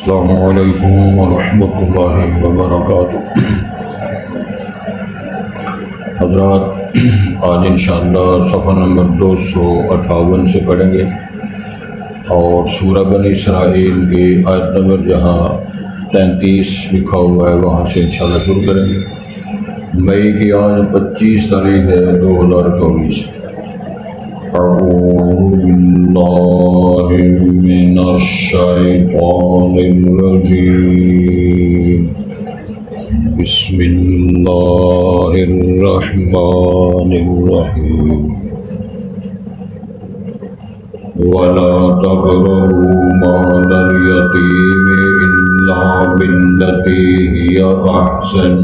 السلام علیکم ورحمۃ اللہ وبرکاتہ۔ حضرات، آج انشاءاللہ صفحہ نمبر 258 سے پڑھیں گے اور سورہ بنی اسرائیل کی آیت نمبر جہاں 33 لکھا ہوا ہے وہاں سے انشاءاللہ شروع کریں گے۔ مئی کی آج 25 تاریخ ہے 2024۔ اعوذ باللہ من الشیطان الرجیم، بسم اللہ الرحمن الرحیم۔ وَلَا تَقْرَبُوا مَالَ الْيَتِيمِ إِلَّا بِالَّتِي هِيَ أَحْسَنُ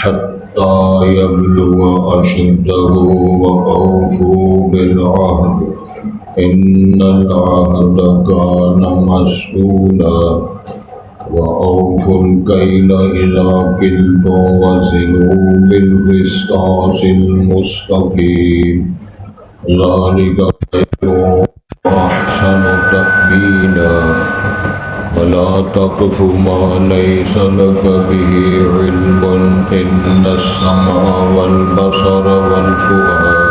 حَتَّى يَبْلُغَ أَشُدَّهُ وَأَوْفُوا بِالْعَهْدِ إِنَّ الْعَهْدَ كَانَ مَسْئُولًا وَأَوْفُوا الْكَيْلَ إِذَا كِلْتُمْ وَزِنُوا بِالْقِسْطَاسِ الْمُسْتَقِيمِ ذَلِكَ خَيْرٌ وَأَحْسَنُ تَأْوِيلًا وَلَا تَقْفُ مَا لَيْسَ لَكَ بِهِ عِلْمٌ إِنَّ السَّمْعَ وَالْبَصَرَ وَالْفُؤَادَ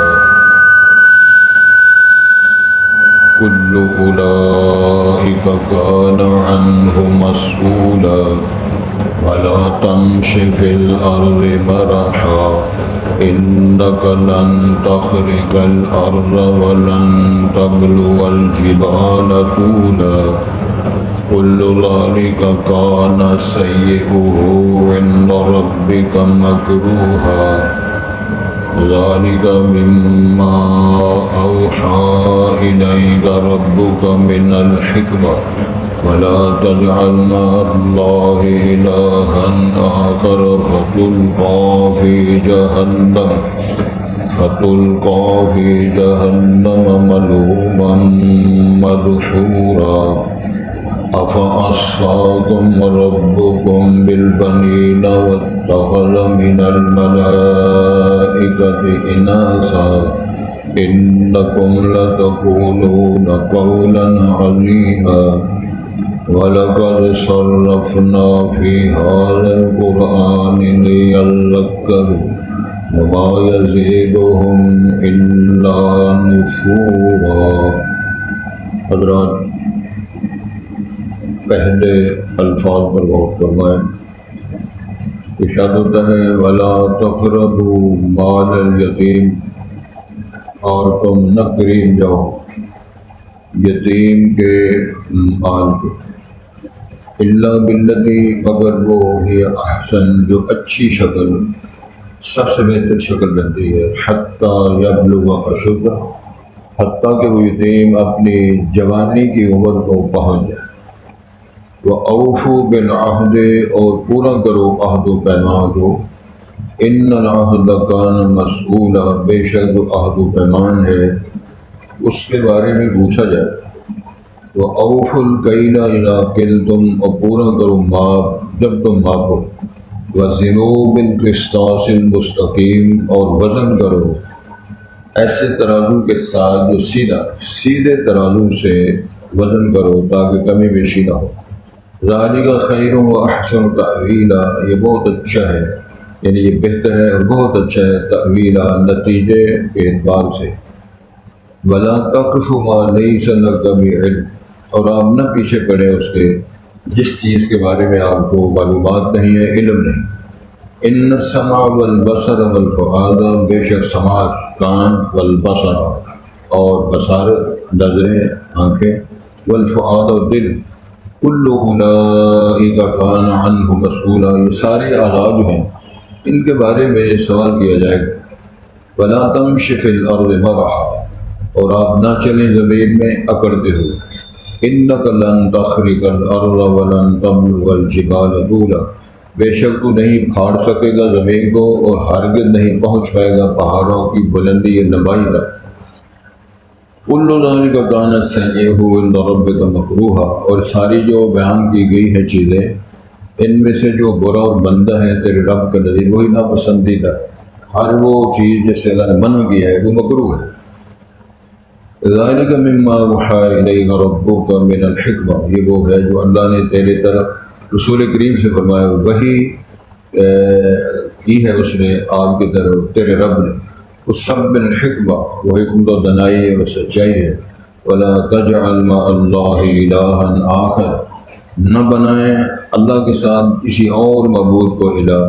كُلُّ أُولَئِكَ كَانَ عَنْهُ مَسْئُولًا وَلَا تَمْشِ فِي الْأَرْضِ مَرَحًا إِنَّكَ لَن تَخْرِقَ الْأَرْضَ وَلَن تَبْلُغَ الْجِبَالَ طُولًا كُلُّ ذَلِكَ كَانَ سَيِّئُهُ عِندَ رَبِّكَ مَكْرُوهًا ذَلِكَ مِمَّا أَوْحَى إِلَيْكَ رَبُّكَ مِنَ الْحِكْمَةِ وَلَا تَجْعَلْ مَعَ اللَّهِ إِلَٰهًا آخَرَ فَتُلْقَىٰ فِي جَهَنَّمَ مَلْعُونًا مَّدْحُورًا أَفَأَصْفَاكُمْ رَبُّكُمْ بِالْبَنِينَ وَاتَّخَذَ مِنَ الْمَلَائِكَةِ إِنَاثًا إِنَّكُمْ لَتَقُولُونَ قَوْلًا عَظِيمًا وَلَقَدْ صَرَّفْنَا فِي هَٰذَا الْقُرْآنِ لِيَذَّكَّرُوا وَمَا يَزِيدُهُمْ إِلَّا نُفُورًا۔ حضرات، پہلے الفاظ پر غور فرمائیں۔ ارشاد ہوتا ہے وَلَا تَقْرَبُوا مَالَ الْيَتِيمِ، اور تم نہ قریب جاؤ یتیم کے مال کے، الا باللتی، مگر وہ ہی احسن، جو اچھی شکل، سب سے بہتر شکل بنتی ہے، حتیٰ یبلغ اشدہ، حتیٰ کہ وہ یتیم اپنی جوانی کی عمر کو پہنچ جائے، وَأَوْفُوا بِالْعَهْدِ، اور پورا کرو عہد و پیمان کو، إِنَّ الْعَهْدَ كَانَ مَسْئُولًا، بے شک جو عہد و پیمان ہے اس کے بارے میں پوچھا جائے، وَأَوْفُوا الْكَيْلَ إِذَا كِلْتُمْ، اور پورا کرو ماپ جب تم ماپو، وَزِنُوا بِالْقِسْطَاسِ الْمُسْتَقِيمِ، اور وزن کرو ایسے ترازو کے ساتھ جو سیدھے ترازو سے وزن کرو تاکہ کمی بیشی نہ ہو۔ ذَلِكَ خَيْرٌ وَأَحْسَنُ تَأْوِيلًا، یہ بہت اچھا ہے، یعنی یہ بہتر ہے اور بہت اچھا ہے، تأویلا، نتیجے کے اعتبار سے۔ وَلَا تَقْفُ مَا لَيْسَ لَكَ بِعِلْمٍ، اور آپ نہ پیچھے پڑے اس کے جس چیز کے بارے میں آپ کو معلومات نہیں ہے، علم نہیں۔ إِنَّ السَّمْعَ وَالْبَصَرَ وَالْفُؤَادَ، بے شک سماع، کان، والبصر، اور بصارت، نظریں، آنکھیں، والفؤاد، اور دل، کل اولئک کان عنہ مسئولا، یہ سارے اعضاء جو ہیں ان کے بارے میں سوال کیا جائے گا۔ وَلَا تَمْشِ فِي الْأَرْضِ مَرَحًا، اور آپ نہ چلیں زمین میں اکڑتے ہوئے، إِنَّكَ لَن تَخْرِقَ الْأَرْضَ وَلَن تَبْلُغَ الْجِبَالَ طُولًا، بے شک تو نہیں پھاڑ سکے گا زمین کو اور ہرگز نہیں پہنچ پائے گا پہاڑوں کی بلندی یا لمبائی تک۔ كُلُّ ذَلِكَ كَانَ سَيِّئُهُ عِندَ رَبِّكَ مَكْرُوهًا، اور ساری جو بیان کی گئی ہیں چیزیں ان میں سے جو برا اور بندہ ہے تیرے رب کا نزدیک وہی ناپسندیدہ ہے، ہر وہ چیز جس سے اللہ نے منع کیا ہے وہ مکروہ ہے۔ ذالک مما اوحی الیک ربک من الحکمہ، یہ وہ ہے جو اللہ نے تیرے طرف رسول کریم سے فرمایا، وہی کی ہے اس نے آپ کی طرف تیرے رب نے، اس سب من الحکمہ، وہ حکمت و دانائی اور سچائی ہے۔ ولا تجعل مع اللہ الہا آخر، نہ بنائیں اللہ کے ساتھ کسی اور معبود کو الہ،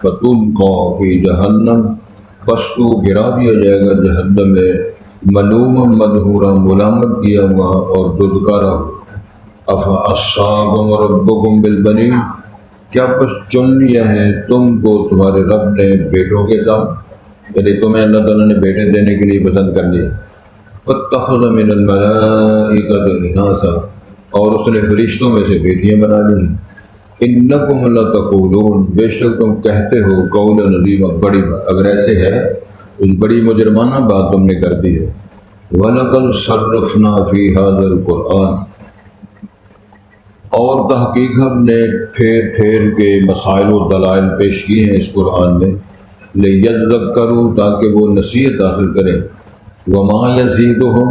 فتلقی فی جہنم، بس تو گرا دیا جائے گا جہنم میں، ملوما مدحورا، ملامت کیا ہوا اور دھتکارا ہوا۔ افعصاکم ربکم بالبنین، کیا بس چن لیا ہے تم کو تمہارے رب نے بیٹوں کے ساتھ، یعنی تمہیں اللہ تعالیٰ نے بیٹے دینے کے لیے پسند کر لیا۔ واتخذ من الملائکۃ اناثا، اور اس نے فرشتوں میں سے بیٹیاں بنا لی۔ انکم لتقولون، بے شک تم کہتے ہو، قولا عظیما، بڑی بات، اگر ایسے ہے تو بڑی مجرمانہ بات تم نے کر دی ہے۔ وَلَقَدْ صَرَّفْنَا فِي هَذَا الْقُرْآنِ، اور تحقیق ہم نے پھیر پھیر کے مسائل و دلائل پیش کیے ہیں اس قرآن میں، لِيَذَّكَّرُوا، تاکہ وہ نصیحت حاصل کریں، وَمَا يَزِيدُهُمْ،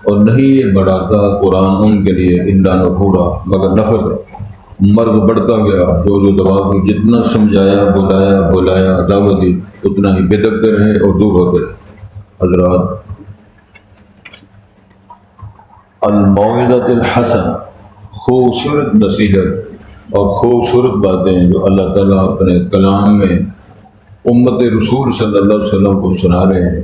اور نہیں یہ بڑھاتا قرآن ان کے لیے، إِلَّا نُفُورًا، مگر نفرت ہے، مرض بڑھتا گیا، جو دعا کو جتنا سمجھایا بلایا دعوت دی، اتنا ہی بدکتے رہے اور دور ہوتے رہے۔ حضرات، الموعظۃ الحسنہ، خوبصورت نصیحت اور خوبصورت باتیں جو اللہ تعالیٰ اپنے کلام میں امت رسول صلی اللہ علیہ وسلم کو سنا رہے ہیں،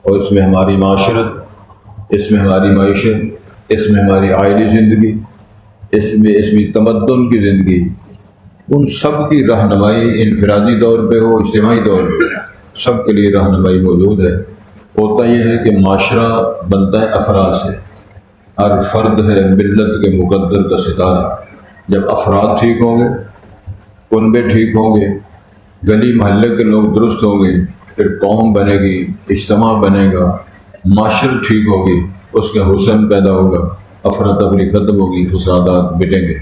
اور اس میں ہماری معاشرت، اس میں ہماری معیشت، اس میں ہماری آئلی زندگی، اس میں تمدن کی زندگی، ان سب کی رہنمائی انفرادی طور پہ ہو، اجتماعی طور پہ، سب کے لیے رہنمائی موجود ہے۔ ہوتا یہ ہے کہ معاشرہ بنتا ہے افراد سے، ہر فرد ہے ملت کے مقدر کا ستارہ۔ جب افراد ٹھیک ہوں گے، کنبے ٹھیک ہوں گے، گلی محلے کے لوگ درست ہوں گے، پھر قوم بنے گی، اجتماع بنے گا، معاشرت ٹھیک ہوگی، اس کا حسن پیدا ہوگا، افراتفری ختم ہوگی، فسادات مٹیں گے۔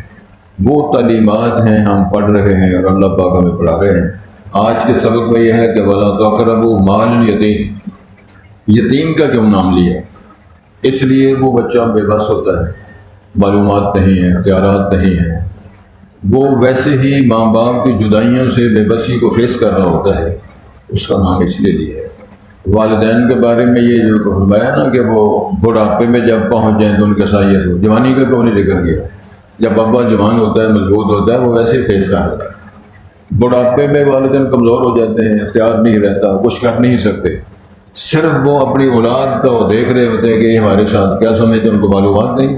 وہ تعلیمات ہیں ہم پڑھ رہے ہیں اور اللہ پاک ہمیں پڑھا رہے ہیں۔ آج کے سبق میں یہ ہے کہ وَلَا تَقْرَبُوا مَالَ الْيَتِيمِ، یتیم کا کیوں نام لیا؟ اس لیے وہ بچہ بے بس ہوتا ہے، معلومات نہیں ہیں، اختیارات نہیں ہیں، وہ ویسے ہی ماں باپ کی جدائیوں سے بے بسی کو فیس کر رہا ہوتا ہے، اس کا نام اس لیے لیا ہے۔ والدین کے بارے میں یہ جو فرمایا نا کہ وہ بڑھاپے میں جب پہنچ جائیں تو ان کا سایہ ہو، جوانی کا کیوں نہیں ذکر کیا؟ جب ابا جوان ہوتا ہے، مضبوط ہوتا ہے، وہ ویسے ہی فیس کر رہتا ہے۔ بڑھاپے میں والدین کمزور ہو جاتے ہیں، اختیار نہیں رہتا، کچھ کر نہیں سکتے، صرف وہ اپنی اولاد کو دیکھ رہے ہوتے ہیں کہ یہ ہمارے ساتھ کیا سمجھتے ہیں، ان کو معلومات نہیں۔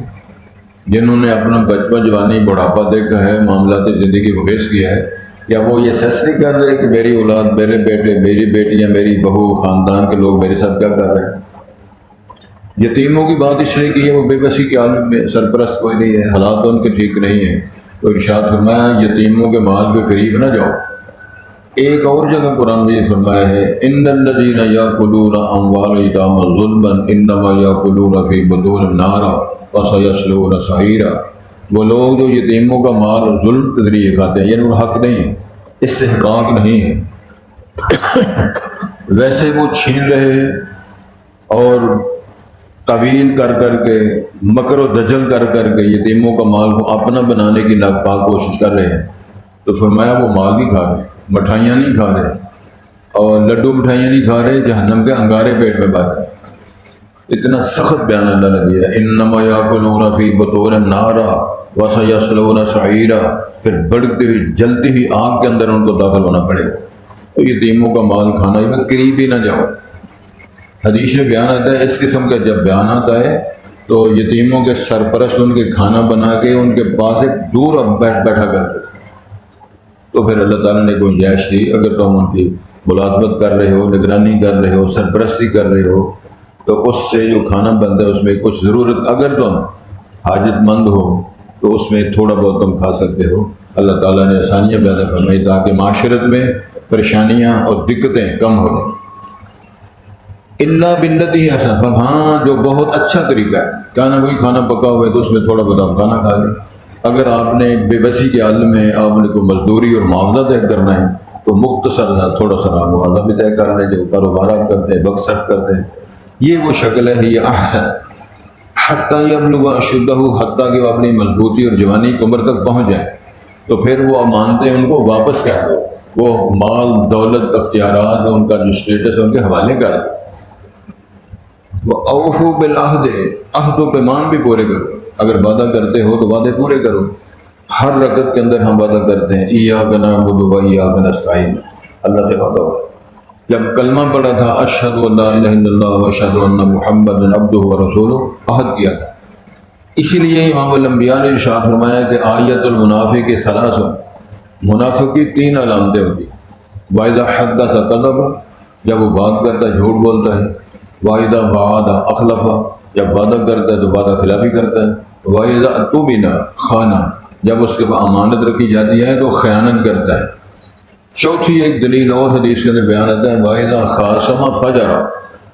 جنہوں نے اپنا بچپن، جوانی، بڑھاپا دیکھا ہے، معاملات زندگی کو فیس کیا ہے، یا وہ یہ سیس نہیں کر رہے کہ میری اولاد، میرے بیٹے، میری بیٹیاں، میری بہو، خاندان کے لوگ میرے ساتھ کیا کر رہے ہیں؟ یتیموں کی بات اس لیے کی ہے، وہ بے بسی کے عالم میں، سرپرست کوئی نہیں ہے، حالات ان کے ٹھیک نہیں ہیں، تو ارشاد فرمایا یتیموں کے مال کے قریب نہ جاؤ۔ ایک اور جگہ قرآن میں یہ فرمایا ہے، ان الذین یاکلون اموال الیتامی ظلما انما یاکلون فی بطونہم نارا وسیصلون سعیرا، وہ لوگ جو یتیموں کا مال ظلم کے ذریعے کھاتے ہیں، یعنی وہ حق نہیں ہے، استحقاق نہیں ہے، ویسے وہ چھین رہے ہیں اور طویل کر کر کے، مکر و دجل کر کر کے یتیموں کا مال کو اپنا بنانے کی ناپاک کوشش کر رہے ہیں۔ تو فرمایا وہ مال نہیں کھا رہے، مٹھائیاں نہیں کھا رہے، اور لڈو مٹھائیاں نہیں کھا رہے، جہنم کے انگارے پیٹ میں بات ہے۔ اتنا سخت بیان اللہ نے دیا، انما یاکلون فی بطونہم نارا وسیصلون سعیرا، پھر بڑھتی ہوئی جلتی ہوئی آگ کے اندر ان کو داخل ہونا پڑے گا۔ تو یتیموں کا مال کھانا ہی قریب ہی نہ جاؤ۔ حدیث میں بیان آتا ہے، اس قسم کا جب بیانات آئے تو یتیموں کے سرپرست ان کے کھانا بنا کے ان کے پاس ایک دور بیٹھا کرتے، تو پھر اللہ تعالیٰ نے کوئی گنجائش دی، اگر تم ان کی ملازمت کر رہے ہو، نگرانی کر رہے ہو، سرپرستی کر رہے ہو، تو اس سے جو کھانا بنتا ہے اس میں کچھ ضرورت، اگر تم حاجت مند ہو تو اس میں تھوڑا بہت تم کھا سکتے ہو۔ اللہ تعالیٰ نے آسانیاں پیدا فرمائی تاکہ معاشرت میں پریشانیاں اور دقتیں کم ہو جائیں۔ اللہ باللتی حسن، ہاں جو بہت اچھا طریقہ ہے، کھانا وہی کھانا پکا ہوا ہے تو اس میں تھوڑا بہت آپ کھانا کھا لیں۔ اگر آپ نے بے بسی کے عالم میں آپ نے کوئی مزدوری اور معاوضہ طے کرنا ہے تو مختصر تھوڑا سا معاوضہ بھی طے کر لیں، جو کاروبار آپ کرتے ہیں، وقت صرف کرتے ہیں، یہ وہ شکل ہے، یہ احسن۔ حتیٰ یبلغ اشدہ، حتیٰ کہ وہ اپنی مضبوطی اور جوانی کی عمر تک پہنچ جائیں، تو پھر وہ مانتے ہیں ان کو واپس کر دو، وہ مال دولت اختیارات ان کا جو اسٹیٹس ہے ان کے حوالے کر دو۔ وہ اوفو بالعہد، عہد و پیمان بھی پورے کرو، اگر وعدہ کرتے ہو تو وعدے پورے کرو۔ ہر رکعت کے اندر ہم وعدہ کرتے ہیں ایاک نعبد و ایاک نستعین، اللہ سے وعدہ ہوا۔ جب کلمہ پڑھا تھا اشہد ان لا الہ الا اللہ و اشہد ان محمد عبدہ و رسولہ، عہد کیا تھا۔ اسی لیے امام الانبیاء نے ارشاد فرمایا کہ آیت المنافق ثلاث، منافق کی 3 علامتیں ہوتی ہیں۔ وَإِذَا حَدَّثَ كَذَبَ، جب وہ بات کرتا ہے جھوٹ بولتا ہے۔ وَإِذَا وَعَدَ أَخْلَفَ، جب وعدہ کرتا ہے تو وعدہ خلافی کرتا ہے۔ وَإِذَا اؤْتُمِنَ خَانَ، جب اس کے پاس امانت رکھی جاتی ہے تو خیانت کرتا ہے۔ چوتھی ایک دلیل اور حدیث کے اندر بیان آتا ہے وَإِذَا خَاصَمَ فَجَرَ،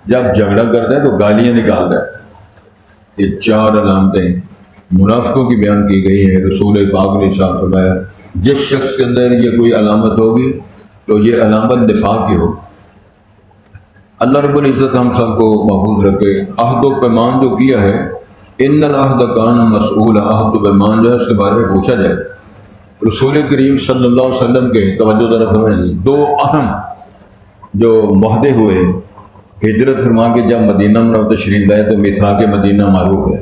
جب جھگڑا کرتا ہے تو گالیاں نکالتا ہے۔ یہ 4 علامتیں منافقوں کی بیان کی گئی ہیں۔ رسول پاک نے ارشاد فرمایا جس شخص کے اندر یہ کوئی علامت ہوگی تو یہ علامت نفاق کی ہوگی۔ اللہ رب العزت ہم سب کو محفوظ رکھے۔ عہد و پیمان جو کیا ہے، ان العہد کان مسئولا، عہد و پیمان جو ہے اس کے بارے میں پوچھا جائے۔ رسول کریم صلی اللہ علیہ وسلم کے توجہ طرف ہمیں 2 اہم جو معاہدے ہوئے ہجرت فرما کے جب مدینہ منورہ تشریف لائے تو میثاق مدینہ معروف ہے۔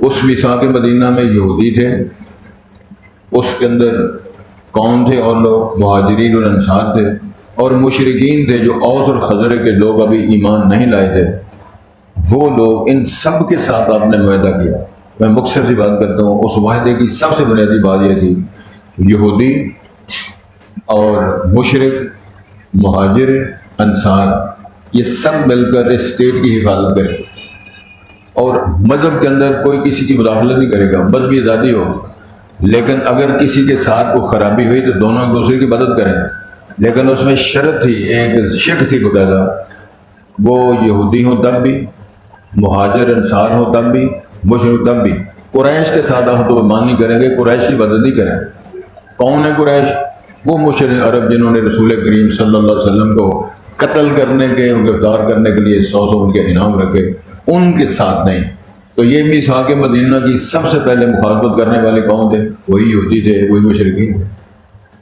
اس میثاق مدینہ میں یہودی تھے، اس کے اندر کون تھے اور لوگ مہاجرین اور انصار تھے، اور مشرکین تھے جو اوس اور خزرج کے لوگ ابھی ایمان نہیں لائے تھے۔ وہ لوگ ان سب کے ساتھ آپ نے معاہدہ کیا۔ میں مختصر سی بات کرتا ہوں، اس معاہدے کی سب سے بنیادی بات یہ تھی یہودی اور مشرک مہاجر انصار یہ سب مل کر اسٹیٹ کی حفاظت کریں، اور مذہب کے اندر کوئی کسی کی مداخلت نہیں کرے گا، مذہبی آزادی ہوگی۔ لیکن اگر کسی کے ساتھ کوئی خرابی ہوئی تو دونوں ایک دوسرے کی مدد کریں۔ لیکن اس میں شرط تھی، ایک شک تھی باقاعدہ، وہ یہودی ہوں تب بھی، مہاجر انصار ہوں تب بھی، مشرک تب بھی۔ قریش کے ساتھ عہد و پیمان نہیں کریں گے، قریش کی مدد نہیں کریں۔ کون ہے قریش؟ وہ مشرک عرب جنہوں نے رسول کریم صلی اللہ علیہ وسلم کو قتل کرنے کے، گرفتار کرنے کے لیے 100 ان کے انعام رکھے، ان کے ساتھ نہیں۔ تو یہ میثاق مدینہ کی سب سے پہلے مخالفت کرنے والے کون تھے؟ وہی یہودی تھے، وہی مشرکین تھے۔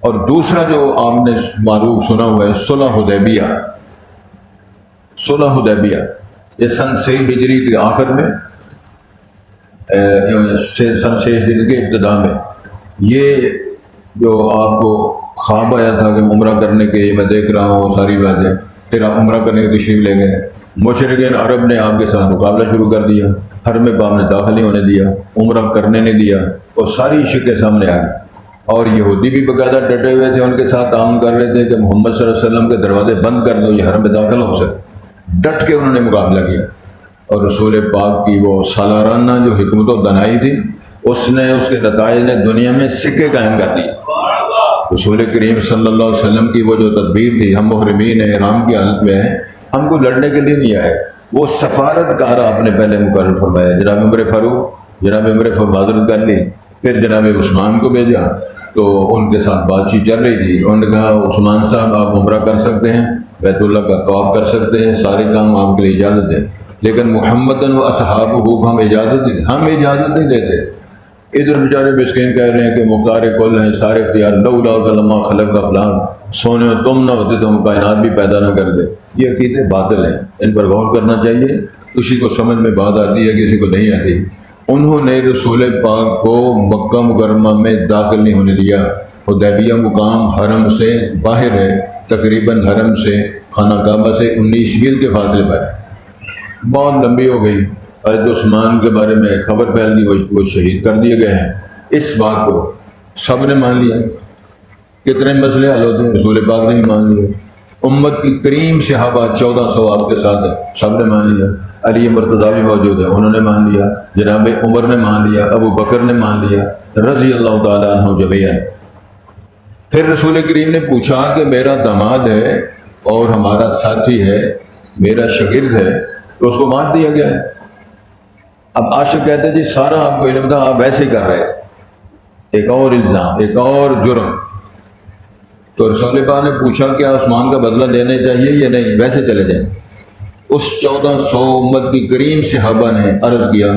اور دوسرا جو آپ نے معروف سنا ہوا ہے صلح حدیبیہ۔ صلح حدیبیہ یہ سن 6 ہجری کے آخر میں، سن 6 ہجری کے ابتدا میں، یہ جو آپ کو خواب آیا تھا کہ عمرہ کرنے کے، میں دیکھ رہا ہوں ساری باتیں، پھر آپ عمرہ کرنے کی تشریف لے گئے۔ مشرکین عرب نے آپ کے ساتھ مقابلہ شروع کر دیا، حرم پاک نے داخل نہیں ہونے دیا، عمرہ کرنے نہیں دیا، اور ساری شکیں سامنے آ گئی۔ اور یہودی بھی باقاعدہ ڈٹے ہوئے تھے، ان کے ساتھ تعاون کر رہے تھے کہ محمد صلی اللہ علیہ وسلم کے دروازے بند کر دو، یہ حرم میں داخل ہو سکے۔ ڈٹ کے انہوں نے مقابلہ کیا، اور رسول پاک کی وہ سالارانہ جو حکمت و دانائی تھی، اس نے، اس کے نتائج نے دنیا میں سکے قائم کر دیے۔ رسول کریم صلی اللہ علیہ وسلم کی وہ جو تدبیر تھی، ہم محرمین ہیں، احرام کی حالت میں ہیں، ہم کو لڑنے کے لیے نہیں آئے، وہ سفارتکار آپ نے پہلے مقرر فرمایا۔ جناب عمر فاروق، جناب عمر معذرت کر لی، پھر جناب عثمان کو بھیجا، تو ان کے ساتھ بات چیت چل رہی تھی۔ انہوں نے کہا عثمان صاحب آپ عمرہ کر سکتے ہیں، بیت اللہ کا طواف کر سکتے ہیں، سارے کام آپ کے لیے اجازت ہے، لیکن محمدن و اصحابہ کو ہم اجازت نہیں دیتے۔ ادھر بیچارے مسکین کہہ رہے ہیں کہ مختار کل ہیں، سارے اختیار، لولا لما خلق فلان، سونے تم نہ ہوتے تو ہم کائنات بھی پیدا نہ کر دے۔ یہ عقیدے باطل ہیں، ان پر غور کرنا چاہیے۔ کسی کو سمجھ میں بات آتی ہے، کسی کو نہیں آتی۔ انہوں نے رسول پاک کو مکہ مکرمہ میں داخل نہیں ہونے دیا۔ حدیبیہ مقام حرم سے باہر ہے، تقریباً حرم سے، خانہ کعبہ سے 19 میل کے فاصلے پر ہے۔ بہت لمبی ہو گئی۔ حضرت عثمان کے بارے میں خبر پھیل گئی، وہ شہید کر دیے گئے ہیں۔ اس بات کو سب نے مان لیا۔ کتنے مسئلے حل ہوتے ہیں، رسول پاک نے بھی مان لیا، امت کی کریم صحابہ 1400 آپ کے ساتھ ہیں، سب نے مان لیا۔ علی مرتضیٰ بھی موجود ہے، انہوں نے مان لیا، جناب عمر نے مان لیا، ابو بکر نے مان لیا، رضی اللہ تعالیٰ عنہ جمیعاً۔ پھر رسول کریم نے پوچھا کہ میرا داماد ہے اور ہمارا ساتھی ہے، میرا شاگرد ہے، تو اس کو مان دیا گیا ہے۔ اب عاشق کہتے ہیں جی سارا آپ کو علم تھا، آپ ویسے ہی کر رہے تھے، ایک اور الزام، ایک اور جرم۔ تو رسول پاک نے پوچھا کہ عثمان کا بدلہ دینے چاہیے یا نہیں، ویسے چلے جائیں۔ اس 1400 امت کی کریم صحابہ نے عرض کیا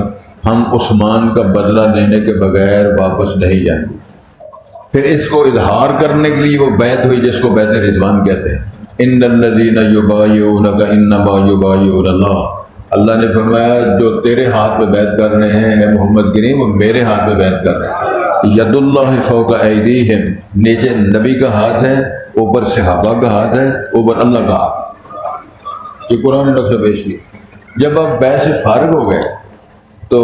ہم عثمان کا بدلہ لینے کے بغیر واپس نہیں جائیں گے۔ پھر اس کو اظہار کرنے کے لیے وہ بیعت ہوئی جس کو بیعت رضوان کہتے ہیں۔ ان الذین یبایعونک انما یبایعون اللہ، اللہ نے فرمایا جو تیرے ہاتھ میں بیعت کر رہے ہیں اے محمد کریم، وہ میرے ہاتھ میں بیعت کر رہے ہیں۔ ید اللہ فوق ایدیہم، نیچے نبی کا ہاتھ ہے، اوپر صحابہ کا ہاتھ ہے، اوپر اللہ کا ہاتھ۔ یہ قرآن نے پیش کی۔ جب آپ بیعت سے فارغ ہو گئے تو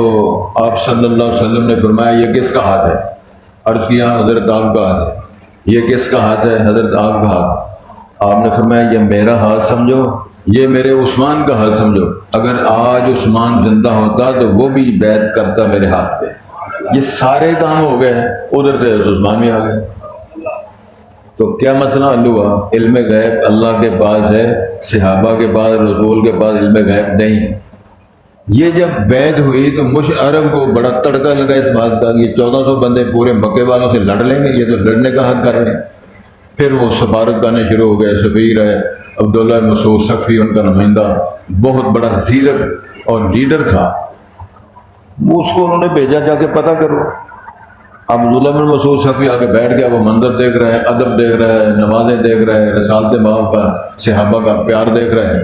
آپ صلی اللہ علیہ وسلم نے فرمایا یہ کس کا ہاتھ ہے؟ عرض کیا حضرت آپ کا ہاتھ ہے۔ یہ کس کا ہاتھ ہے؟ حضرت آپ کا ہاتھ۔ آپ نے فرمایا یہ میرا ہاتھ سمجھو، یہ میرے عثمان کا ہاتھ سمجھو۔ اگر آج عثمان زندہ ہوتا تو وہ بھی بیعت کرتا میرے ہاتھ پہ۔ یہ سارے کام ہو گئے، ادھر سے عثمان بھی آ گئے۔ تو کیا مسئلہ حل ہوا؟ علم غیب اللہ کے پاس ہے، صحابہ کے پاس، رسول کے پاس علم غیب نہیں۔ یہ جب بیعت ہوئی تو عرب کو بڑا تڑکا لگا اس بات کا کہ 1400 بندے پورے مکے والوں سے لڑ لیں گے، یہ تو لڑنے کا حق کر رہے ہیں۔ پھر وہ سفارت آنے شروع ہو گئے۔ سفیر ہے عبداللہ مسعود ثقفی، ان کا نمائندہ، بہت بڑا زیرک اور لیڈر تھا، اس کو انہوں نے بھیجا جا کے پتہ کرو۔ اب عبداللہ بن مسعود ثقفی آ کے بیٹھ گیا، وہ منظر دیکھ رہا ہے، ادب دیکھ رہا ہے، نمازیں دیکھ رہا ہے، رسالت مآب کا، صحابہ کا پیار دیکھ رہا ہے۔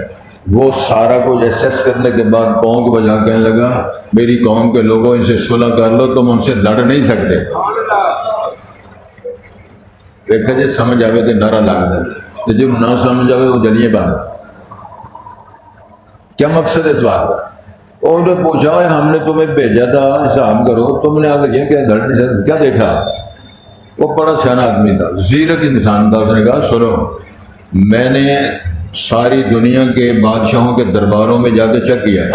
وہ سارا کچھ ایسیس کرنے کے بعد قوم کو بجا کہنے لگا میری قوم کے لوگوں ان سے صلح کر لو، تم ان سے لڑ نہیں سکتے۔ دیکھا جی سمجھ آئے تو نعرہ لگ جائے، جب نہ سمجھ آئے وہ جلیے بات۔ کیا مقصد اس بات کا؟ اور نے پوچھا ہم نے تمہیں بھیجا تھا حساب کرو، تم نے آگے یہ کیا لڑ نہیں سکتے، کیا دیکھا؟ وہ بڑا سیاح آدمی تھا، زیرک انسان تھا۔ اس نے کہا سنو، میں نے ساری دنیا کے بادشاہوں کے درباروں میں جا کے چیک کیا ہے۔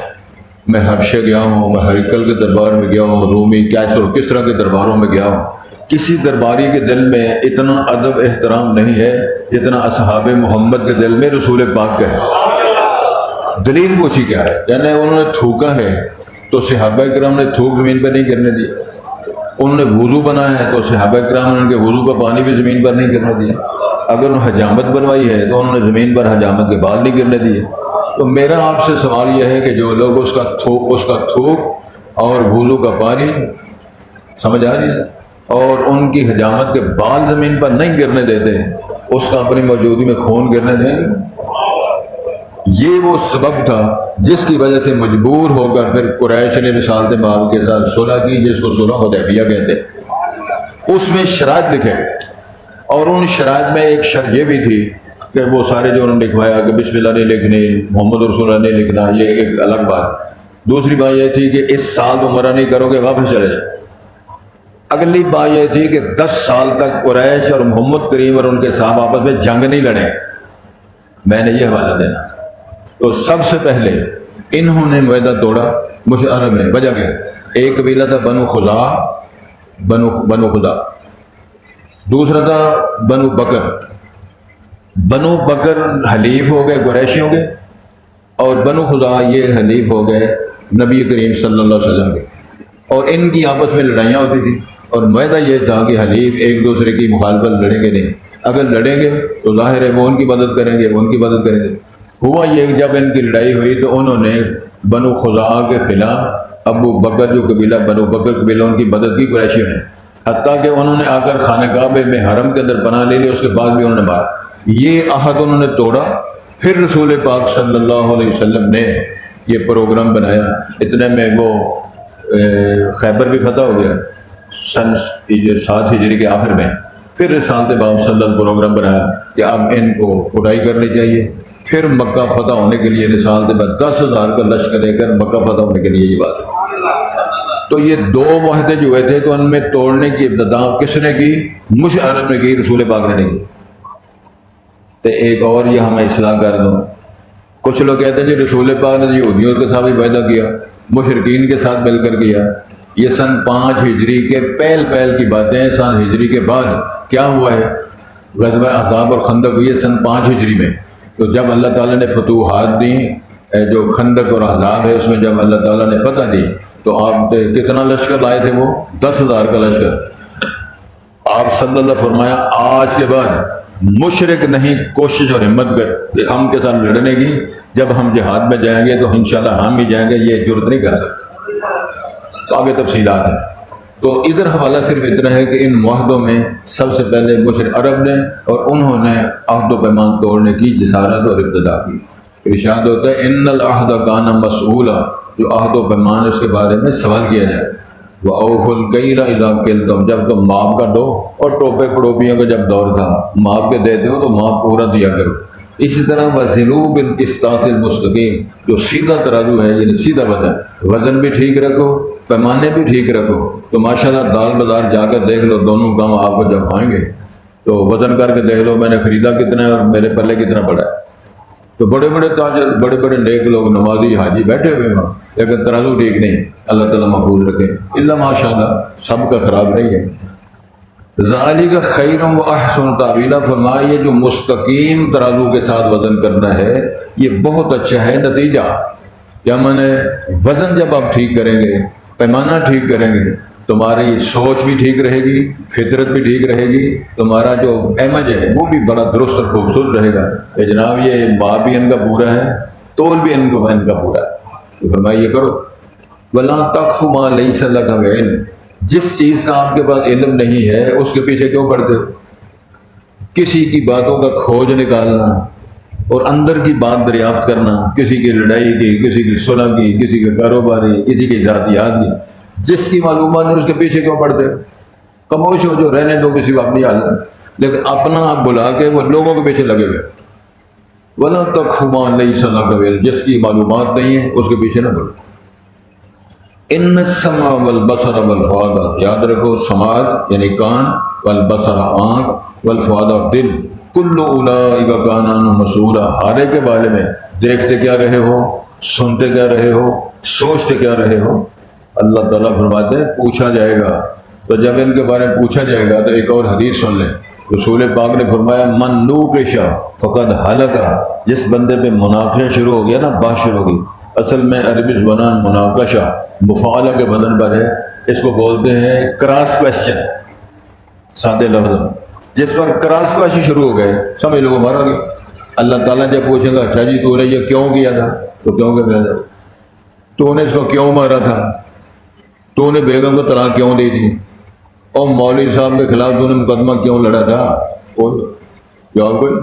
میں حبشے گیا ہوں، میں ہرکل کے دربار میں گیا ہوں، رومی کیسر کس طرح کے درباروں میں گیا ہوں، کسی درباری کے دل میں اتنا ادب احترام نہیں ہے جتنا اصحاب محمد کے دل میں رسول پاک کا ہے۔ دلیل پوچھی کیا ہے؟ یعنی انہوں نے تھوکا ہے تو صحابہ کرام نے تھوک زمین پر نہیں گرنے دیا، انہوں نے وضو بنایا ہے تو صحابہ کرام نے ان کے وضو کا پانی بھی زمین پر نہیں گرنے دیا، اگر انہوں نے حجامت بنوائی ہے تو انہوں نے زمین پر حجامت کے بال نہیں گرنے دیے۔ تو میرا آپ سے سوال یہ ہے کہ جو لوگ اس کا تھوک اور وضو کا پانی سمجھ آ رہی ہے اور ان کی حجامت کے بال زمین پر نہیں گرنے دیتے، اس کا اپنی موجودگی میں خون گرنے دیں گے؟ یہ وہ سبب تھا جس کی وجہ سے مجبور ہو کر پھر قریش نے رسالت مآب کے ساتھ صلح کی، جس کو صلح حدیبیہ کہتے ہیں۔ اس میں شرائط لکھے گئے اور ان شرائط میں ایک شرط یہ بھی تھی کہ وہ سارے جو انہوں نے لکھوایا کہ بسم اللہ نہیں لکھنی، محمد رسول اللہ نہیں لکھنا، یہ ایک الگ بات۔ دوسری بات یہ تھی کہ اس سال عمرہ نہیں کرو گے واپس چلے جائے۔ اگلی بات یہ تھی کہ 10 سال تک قریش اور محمد کریم اور ان کے صاحب آپس میں جنگ نہیں لڑے۔ میں نے یہ حوالہ دینا۔ تو سب سے پہلے انہوں نے معاہدہ توڑا عرب میں، وجہ کیا؟ ایک قبیلہ تھا بنو خزاع، بنو خزاع، دوسرا تھا بنو بکر۔ بنو بکر حلیف ہو گئے قریشیوں کے اور بنو خزاع یہ حلیف ہو گئے نبی کریم صلی اللہ علیہ وسلم کے، اور ان کی آپس میں لڑائیاں ہوتی تھیں اور معاہدہ یہ تھا کہ حلیف ایک دوسرے کی مخالفت لڑیں گے نہیں، اگر لڑیں گے تو ظاہر ہے وہ ان کی مدد کریں گے، وہ ان کی مدد کریں گے۔ ہوا یہ کہ جب ان کی لڑائی ہوئی تو انہوں نے بنو خزاع کے خلاف ابو بکر جو قبیلہ بنو بکر قبیلہ ان کی مدد کی قریشیوں نے، حتیٰ کہ انہوں نے آ کر خانہ کعبہ میں حرم کے اندر پناہ لے لی، اس کے بعد بھی انہوں نے مارا۔ یہ عہد انہوں نے توڑا۔ پھر رسول پاک صلی اللہ علیہ وسلم نے یہ پروگرام بنایا، اتنے میں وہ خیبر بھی فتح ہو گیا سن 7 ہجری کے آخر میں۔ پھر رسالت مآب صلی اللہ علیہ وسلم پروگرام بنایا کہ اب ان کو کھدائی کرنی چاہیے۔ پھر مکہ فتح ہونے کے لیے رسالت میں 10,000 کا لشکر لے کر مکہ فتح ہونے کے لیے یہ بات ہے۔ تو یہ 2 معاہدے جو ہوئے تھے تو ان میں توڑنے کی ابتدا کس نے کی؟ عرب نے کی، رسول پاک نے نہیں کی۔ تو ایک اور یہاں میں اصلاح کر دوں، کچھ لوگ کہتے ہیں جی رسول پاک نے یہودیوں کے ساتھ بھی وعدہ کیا، مشرکین کے ساتھ مل کر کیا۔ یہ سن 5 ہجری کے پہل کی باتیں ہیں۔ سن ہجری کے بعد کیا ہوا ہے؟ غزوہ احزاب اور خندق ہوئی ہے سن 5 ہجری میں۔ تو جب اللہ تعالیٰ نے فتوحات دی، جو خندق اور احزاب ہے اس میں جب اللہ تعالیٰ نے فتح دی تو آپ کتنا لشکر لائے تھے؟ وہ 10,000 کا لشکر۔ آپ صلی اللہ علیہ وسلم فرمایا آج کے بعد مشرک نہیں کوشش اور ہمت کر ہم کے ساتھ لڑنے کی، جب ہم جہاد میں جائیں گے تو انشاءاللہ ہم ہی جائیں گے، یہ جرت نہیں کر سکتے۔ تو آگے تفصیلات ہیں۔ تو ادھر حوالہ صرف اتنا ہے کہ ان معاہدوں میں سب سے پہلے مشرک عرب نے اور انہوں نے عہد و پیمان توڑنے کی جسارت اور ابتدا کی۔ ارشاد ہوتا ہے ان العہد کان مسئولا، جو عہد و پیمان ہے اس کے بارے میں سوال کیا جائے۔ وَأَوْفُوا الْكَيْلَ إِذَا كِلْتُمْ، جب تم ماپ کا دو، اور ٹوپے پڑوپیوں کا جب دور تھا ماپ کے دیتے ہو تو ماپ پورا دیا کرو۔ اسی طرح وَزِنُوا بِالْقِسْطَاسِ الْمُسْتَقِيمِ، جو سیدھا ترازو ہے یعنی سیدھا وزن بھی ٹھیک رکھو، پیمانے بھی ٹھیک رکھو۔ تو ماشاءاللہ دال بازار جا کر دیکھ لو، دونوں کام آپ کو جب آئیں گے تو وزن کر کے دیکھ لو میں نے خریدا کتنا ہے اور میرے پلے کتنا پڑا ہے۔ تو بڑے بڑے تاجر، بڑے بڑے نیک لوگ، نمازی، حاجی بیٹھے ہوئے ہیں لیکن ترازو ٹھیک نہیں۔ اللہ تعالیٰ محفوظ رکھے، اللہ ماشاءاللہ سب کا خراب نہیں ہے۔ ذالک خیر و احسن تعویلا، فرمایا یہ جو مستقیم ترازو کے ساتھ وزن کرنا ہے یہ بہت اچھا ہے نتیجہ۔ کیا مانے؟ وزن جب آپ ٹھیک کریں گے، پیمانہ ٹھیک کریں گے، تمہاری سوچ بھی ٹھیک رہے گی، فطرت بھی ٹھیک رہے گی، تمہارا جو احمد ہے وہ بھی بڑا درست اور خوبصورت رہے گا کہ جناب یہ ماں بھی ان کا پورا ہے، تول بھی ان کا پورا ہے۔ تو فرمایا یہ کرو وَلَا تَقْفُ مَا لَيْسَ لَكَ بِعِلْمٍ، جس چیز کا آپ کے پاس علم نہیں ہے اس کے پیچھے کیوں پڑتے ہو؟ کسی کی باتوں کا کھوج نکالنا اور اندر کی بات دریافت کرنا، کسی کی لڑائی کی، کسی کی صلح کی، کسی کے کاروباری، کسی کی ذاتیات کی، جس کی معلومات نہیں اس کے پیچھے کیوں پڑتے ہو؟ خاموش ہو جو رہنے دو کسی کو اپنی حالت، لیکن اپنا آپ بلا کے وہ لوگوں کے پیچھے لگے ہوئے۔ وَلَا تَقْفُ مَا لَيْسَ لَكَ بِعِلْمٍ، جس کی معلومات نہیں ہے اس کے پیچھے نہ پڑو۔ ان السمع والبصر والفؤاد، یاد رکھو سماعت یعنی کان، والبصر آنکھ، والفؤاد دل، کل اولئک کان عنہ مسئولا، ہر ایک کے بارے میں دیکھتے کیا رہے ہو، سنتے کیا رہے ہو، سوچتے کیا رہے ہو، اللہ تعالیٰ فرماتے ہیں پوچھا جائے گا۔ تو جب ان کے بارے میں پوچھا جائے گا تو ایک اور حدیث سن لیں، رسول پاک نے فرمایا من نوقش فقد ہلک، جس بندے پہ مناقشہ شروع ہو گیا نا، بات شروع ہوگی۔ اصل میں عربی زبان مناقشہ مفعلہ کے بدن پر ہے، اس کو بولتے ہیں کراس کویسچن، سادے لفظ میں جس پر کراس کویسچن شروع ہو گئے سمجھ لوگ مارا گیا۔ اللہ تعالیٰ جب پوچھے گا اچھا جی تو نے یہ کیوں کیا تھا، تو کیوں کیا تھا، تو نے اس کو کیوں مارا تھا، تو نے بیگم کو طلاق کیوں دی تھی، اور مولوی صاحب کے خلاف تو نے مقدمہ کیوں لڑا تھا، جواب کوئی،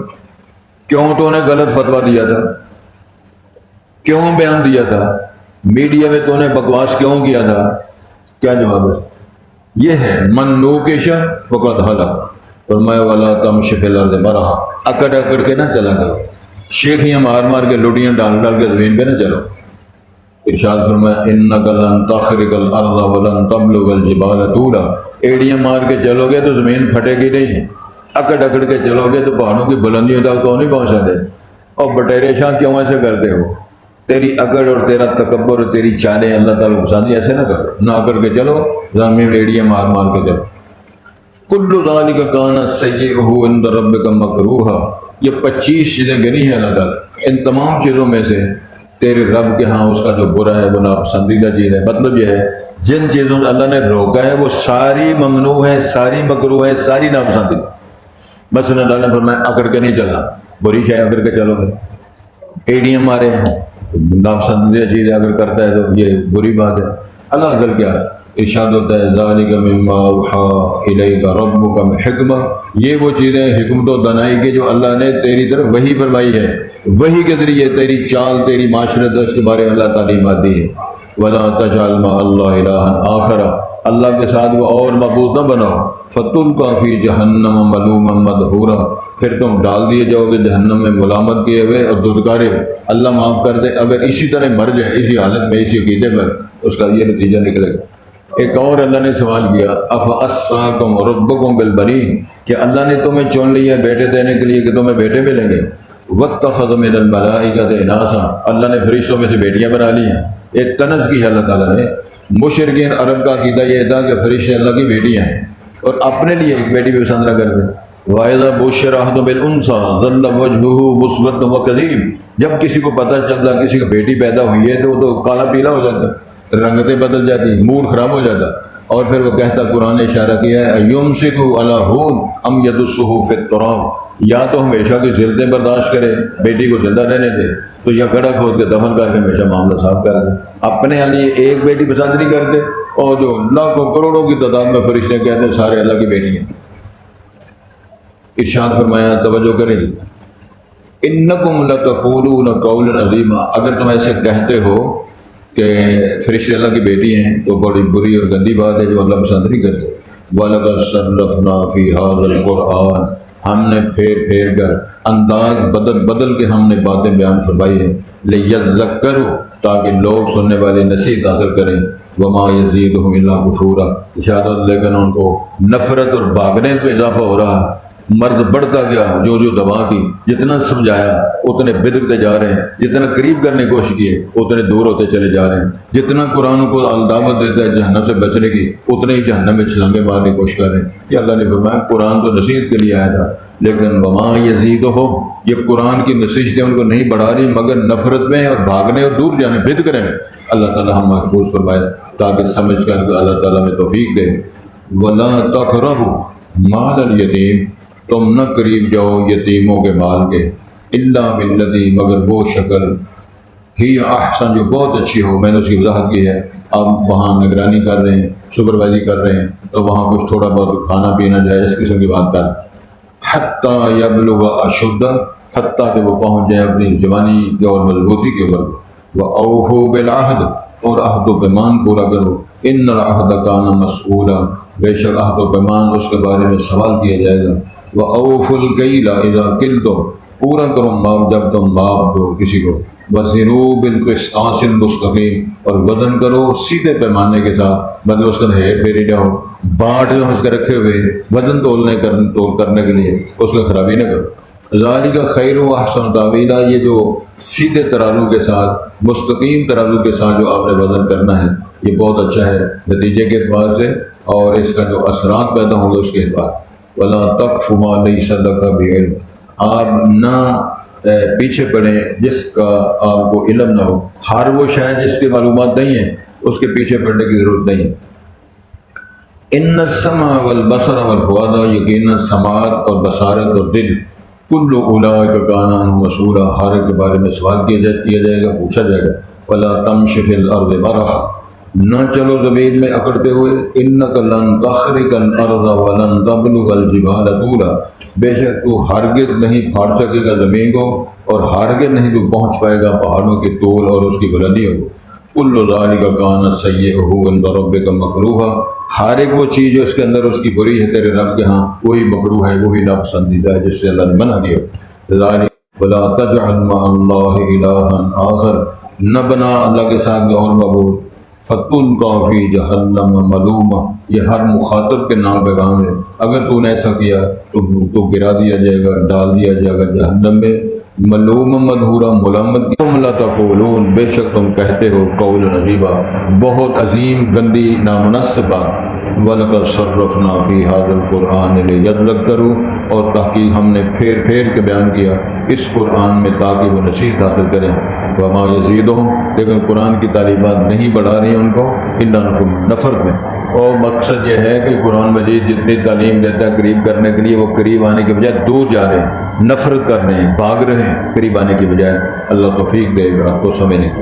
کیوں تو نے غلط فتویٰ دیا تھا، کیوں بیان دیا تھا، میڈیا میں تو نے بکواس کیوں کیا تھا، کیا جواب ہے؟ یہ ہے من نوقش فقد ہلک۔ فرمایا ولا تمشی فی الارض مرحا، اکڑ اکڑ کے نہ چلا کرو، شیخیاں مار مار کے لوٹیاں ڈال ڈال کے زمین پہ نہ چلو۔ ارشاد فرمایا انک لن تخرق الارض ولن تبلغ الجبال طولا، ایڑیاں مار کے چلو گے تو زمین پھٹے گی نہیں، اکڑ اکڑ کے چلو گے تو پہاڑوں کی بلندیوں تک تو نہیں پہنچا دے۔ اور بٹیرے شاہ کیوں ایسے کرتے ہو؟ تیری اکڑ اور تیرا تکبر اور تیری چالیں اللہ تعالیٰ کو پسند، ایسے نہ کرو، نہ اکڑ کے چلو، زمین ایڑیاں مار مار کے چلو۔ کل ذالک کان سیئہ عند ربک مکروہا، یہ 25 چیزیں گنی ہیں اللہ تعالیٰ، ان تمام چیزوں میں سے تیرے رب کے ہاں اس کا جو برا ہے وہ ناپسندیدہ چیز ہے۔ مطلب یہ ہے جن چیزوں سے اللہ نے روکا ہے وہ ساری ممنوع ہے، ساری مکروہ ہے، ساری ناپسندیدہ۔ مثلا اللہ نے فرمایا اکڑ کے نہیں چلنا، بری شے اکڑ کے چلو گے، ایڑیاں مارے ہیں ناپسندیدہ چیز اگر کرتا ہے تو یہ بری بات ہے۔ اللہ عزل کیا ارشاد ہوتا ہے ذالک مما اوحی الیک ربک من حکمہ، یہ وہ چیزیں حکمت و دانائی کی جو اللہ نے تیری طرف وحی فرمائی ہے، وحی کے ذریعے تیری چال، تیری معاشرت اس کے بارے میں اللہ تعلیمات دی ہے۔ ولا تجعل مع اللہ الہا آخر، اللہ کے ساتھ وہ اور معبود نہ بناؤ، فتلقی فی جہنم ملوما مدحورا، پھر تم ڈال دیے جاؤ گے جہنم میں ملامت کیے ہوئے اور دھتکارے ہوئے۔ اللہ معاف کر دے اگر اسی طرح مر جائے اسی حالت میں، اسی عقیدے پر، اس کا یہ نتیجہ نکلے گا۔ ایک اور اللہ نے سوال کیا افاسفاکم ربکم بالبنین، کہ اللہ نے تمہیں چن لیا بیٹے دینے کے لیے کہ تمہیں بیٹے ملیں گے۔ واتخذ من الملائکۃ اناسا، اللہ نے فرشتوں میں سے بیٹیاں بنا لی ہیں۔ ایک طنز کی ہے اللہ تعالیٰ نے۔ مشرکین عرب کا عقیدہ یہ تھا کہ فرشتے اللہ کی بیٹیاں ہیں اور اپنے لیے ایک بیٹی بھی پسند نہ کرتے۔ وَإِذَا بُشِّرَ أَحَدُهُم بِالْأُنثَىٰ ظَلَّ وَجْهُهُ مُسْوَدًّا وَكَظِيمًا، جب کسی کو پتہ چلتا کسی کی بیٹی پیدا ہوئی ہے تو وہ تو کالا پیلا ہو جاتا، رنگتیں بدل جاتی، موڈ خراب ہو جاتا، اور پھر وہ کہتا، قرآن نے اشارہ کیا ہے اَيُمْسِكُ عَلَىٰ هُونٍ أَمْ يَدُسُّهُ فِي التُّرَابِ، یا تو ہمیشہ کی ذلتیں برداشت کرے، بیٹی کو زندہ رہنے دے، تو یا گڑھا کھود کے دفن کر کے ہمیشہ معاملہ صاف کر دے۔ اپنے لیے ایک بیٹی پسند نہیں کرتے اور جو لاکھوں کروڑوں کی تعداد میں فرشتے کہتے ہیں سارے اللہ کی بیٹی ہیں۔ ارشاد فرمایا، توجہ کریں جی، انکم لتقولون قولا عظیما، اگر تم ایسے کہتے ہو کہ فرشتے اللہ کی بیٹی ہیں تو بڑی بری اور گندی بات ہے جو اللہ پسند نہیں کرتے۔ وَلَقَدْ صَرَّفْنَا فِي هَذَا الْقُرْآنِ، ہم نے پھیر پھیر کر انداز بدل بدل کے ہم نے باتیں بیان فرمائی ہیں، لِيَذَّكَّرُوا، تاکہ لوگ سننے والے نصیحت حاصل کریں، وَمَا يَزِيدُهُمْ إِلَّا كُفُورًا، اشارت، لیکن ان کو نفرت اور بھاگنے پہ اضافہ ہو رہا ہے۔ مرض بڑھتا گیا، جو دوا کی، جتنا سمجھایا اتنے بدکتے جا رہے ہیں، جتنا قریب کرنے کی کوشش کیے اتنے دور ہوتے چلے جا رہے ہیں، جتنا قرآن کو دعوت دیتا ہے جہنم سے بچنے کی اتنے ہی جہنم میں چھلانگے مارنے کی کوشش کر رہے ہیں۔ کہ اللہ نے فرمایا قرآن تو نصیحت کے لیے آیا تھا، لیکن وما یزیدہم، یہ قرآن کی نصیحتیں ان کو نہیں بڑھا رہی مگر نفرت میں اور بھاگنے اور دور جانے بدکرے میں۔ اللہ تعالیٰ ہم محفوظ فرمائے تاکہ سمجھ کر اللہ تعالیٰ میں توفیق دے۔ ولا تقربوا مال الیتیم، تم نہ قریب جاؤ یتیموں کے مال کے، الا بالذی، مگر وہ شکل، ہی احسن، جو بہت اچھی ہو۔ میں نے اس کی وضاحت کی ہے، آپ وہاں نگرانی کر رہے ہیں، سپروائزی کر رہے ہیں تو وہاں کچھ تھوڑا بہت کھانا پینا جائے، اس قسم کی بات کر، حتیٰ یبلغ اشدہ، حتیٰ کہ وہ پہنچ جائے اپنی جوانی کی اور مضبوطی کے اوپر۔ وَأَوْفُوا بِالْعَهْدِ، اور عہد و پیمان پورا کرو، ان العہد کان مسئولا، بے شک عہد و پیمان اس کے بارے میں سوال کیا جائے گا۔ وَأَوْفُوا الْكَيْلَ إِذَا كِلْتُمْ، پورا کرو ماپ جب تم ماپ دو کسی کو۔ وَزِنُوا بِالْقِسْطَاسِ الْمُسْتَقِيمِ، اور وزن کرو سیدھے پیمانے کے ساتھ، مطلب اس کا ہیر پھیری جاؤ، بانٹ جو اس کے رکھے ہوئے وزن تول کرنے کے لیے اس کو خرابی نہ کرو۔ ذَلِكَ خَيْرٌ وَأَحْسَنُ تَأْوِيلًا، یہ جو سیدھے ترازو کے ساتھ، مستقیم ترازو کے ساتھ جو آپ نے وزن کرنا ہے یہ بہت اچھا ہے نتیجے کے اعتبار سے اور اس کا جو اثرات پیدا ہوں گے اس کے اعتبار۔ وَلَا تَقْفُ مَا لَيْسَ لَكَ بِعِلْمٍ، آپ نہ پیچھے پڑیں جس کا آپ کو علم نہ ہو۔ ہر وہ شاید جس کی معلومات نہیں ہیں اس کے پیچھے پڑنے کی ضرورت نہیں ہے۔ ان السمع والبصر والفؤاد، یقیناً سماعت اور بصارت اور دل، کل اولئک کان عنہ مسئولا، ہر ایک کے بارے میں سوال کیا جائے گا، پوچھا جائے گا۔ ولا تمش فی الارض مرحا، نہ چلو زمین میں اکڑتے ہوئے، انک لن تخرق الارض ولن تبلغ الجبال طولا، بے شک تو ہرگز نہیں پھاڑ سکے گا زمین کو اور ہرگز نہیں تو پہنچ پائے گا پہاڑوں کے طول اور اس کی بلندیوں کو۔ کل ذالک کان سیئہ عند ربک مکروہا، ہر ایک وہ چیز جو اس کے اندر اس کی بری ہے تیرے رب کے ہاں وہی مکروہ ہے، وہی ناپسندیدہ ہے جس سے اللہ نے منع کیا۔ ذالک ولا تجعل مع اللہ الہا آخر، نہ بنا اللہ کے ساتھ اور معبود، فَتُلْقَىٰ فِي جَهَنَّمَ مَلُومًا، یہ ہر مخاطب کے نام پیغام ہے، اگر تو نے ایسا کیا تو گرا دیا جائے گا، ڈال دیا جائے گا جہنم میں، ملوم مدحورا، ملامت۔ تم لا تقولون، بے شک تم کہتے ہو، قول عظیما، بہت عظیم گندی نامناسب بات۔ وَلَقَدْ صَرَّفْنَا فِي هَذَا الْقُرْآنِ لِيَذَّكَّرُوا، اور تحقیق ہم نے پھیر پھیر کے بیان کیا اس قرآن میں تاکہ وہ نصیحت حاصل کریں۔ وَمَا يَزِيدُهُمْ، لیکن قرآن کی تعلیمات نہیں بڑھا رہی ان کو، الا نفرت میں۔ اور مقصد یہ ہے کہ قرآن مجید جتنی تعلیم دیتا ہے قریب کرنے کے لیے، وہ قریب آنے کے بجائے دور جا رہے ہیں، نفرت کر رہے ہیں، بھاگ رہے ہیں قریب آنے کی بجائے۔ اللہ توفیق دے گا آپ کو سمجھنے کو۔